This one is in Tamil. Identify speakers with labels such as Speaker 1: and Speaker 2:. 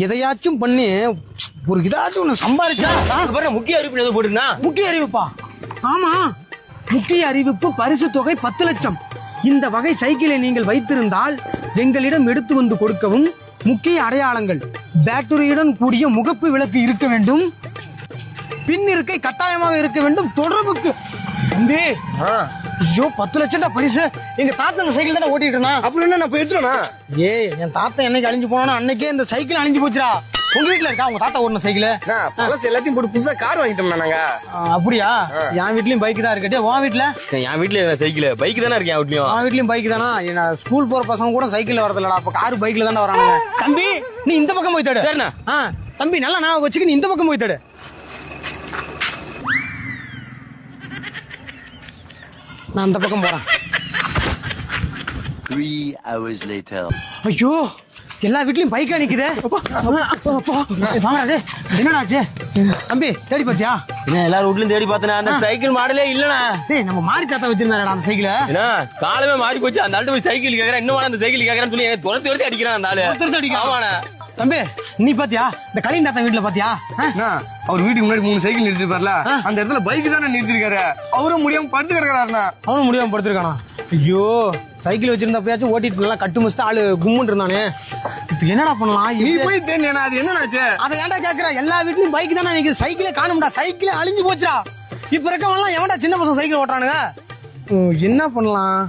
Speaker 1: எதையாச்சும் பண்ணி ஒரு இதாச்சும் ஒண்ணு சம்பாதிச்சா
Speaker 2: முக்கிய அறிவிப்பு ஏதோ போட்டுருந்தா.
Speaker 1: முக்கிய அறிவிப்பா? ஆமா, முக்கிய அறிவிப்பு பரிசு தொகை 10 லட்சம். இந்த வகை சைக்கிளை நீங்கள் வைத்திருந்தால் எங்களிடம் எடுத்து வந்து கொடுக்கவும். முக்கிய அடையாளங்கள்: பேட்டரியுடன் கூடிய முகப்பு விளக்கு இருக்க வேண்டும், பின் இருக்கை கட்டாயமாக இருக்க வேண்டும், தொடர்புக்கு. தம்பி, ஐயோ 10 லட்சம் பரிசு. எங்க தாத்தா இந்த சைக்கிள் தானே ஓட்டிட்டு இருந்தா.
Speaker 3: அப்படி என்ன நான் போயிட்டுறேன்.
Speaker 1: ஏய், என் தாத்தா என்னைக்கு அழிஞ்சு போனா அன்னைக்கே இந்த சைக்கிள் அழிஞ்சு போச்சுடா. உங்க வீட்டுல இருக்கா உங்க தாத்தா ஓடின சைக்கிள்?
Speaker 3: பழசு எல்லாத்தையும் போட்டு புதுசா கார் வாங்கிட்டோம்னா நாங்க.
Speaker 1: அப்படியா? என் வீட்லயும் பைக் தான் இருக்கட்டே. உன் வீட்டுல?
Speaker 2: என் வீட்டுல சைக்கிள் பைக் தானே இருக்கேன். வீட்லயும்
Speaker 1: என் வீட்லயும் பைக் தானா? நான் ஸ்கூல் போற பசங்க கூட சைக்கிள் வரதில்லடா. அப்ப காரு பைக்ல தானே வராங்க. தம்பி, நீ இந்த பக்கம் போய் தேடு.
Speaker 2: சரிண்ணா.
Speaker 1: தம்பி, நல்லா நான் வச்சுக்க, நீ இந்த பக்கம் போய் தேடு. நான் அந்த பக்கம் போறேன்.
Speaker 4: 3 hours later.
Speaker 1: ஐயோ, எல்லா வீட்லயும் பைக்கா நிக்குதே. என்னடாச்சு தம்பி? தேடி பாத்தியா?
Speaker 2: எல்லாரும் வீட்லயும் தேடி பார்த்தேன். அந்த சைக்கிள் மாடலே இல்லண்ணா.
Speaker 1: டேய், நம்ம மாறி தாத்தா வச்சிருந்தாடா அந்த சைக்கிள்.
Speaker 2: ஏன்னா காலமே மாறி போச்சு. அந்த ஆள்கிட்ட போய் சைக்கிள் கேக்குறேன், இன்னும் அந்த சைக்கிள் கேக்குறேன்னு சொல்லி துரத்தி துரத்தி அடிக்கிறான் அந்த ஆளு. ஆமாண்ணா.
Speaker 1: தம்பி, நீ பாத்தியா இந்த கலின் தாத்தா வீட்டுல பாத்தியா?
Speaker 3: அவர் வீட்டுக்கு முன்னாடி 3 சைக்கிள் நிறுத்திருப்பார்ல, அந்த இடத்துல பைக் தானே நிறுத்திருக்காரு. அவரும் முடியாம படுத்து கிடக்குறாருண்ணா.
Speaker 1: அவனும் முடியாம படுத்திருக்கானா? ஐயோ, சைக்கிள் வச்சிருந்தப்பயாச்சும் ஓட்டிட்டு நல்லா கட்டு முஸ்து ஆளு கும்முன்னு இருந்தானே. இப்ப என்னடா பண்ணலாம்?
Speaker 3: நீ போய் தேடினா அது என்னன்னாச்சு?
Speaker 1: அதை ஏன்டா கேக்குற? எல்லா வீட்லயும் பைக் தானே நிக்குது, சைக்கிளே காணும்டா. சைக்கிளே அழிஞ்சு போச்சுடா. இப்ப இருக்கவங்க எல்லாம் எவன்டா சின்ன பசங்க சைக்கிள் ஓட்டுறானுங்க? என்ன பண்ணலாம்?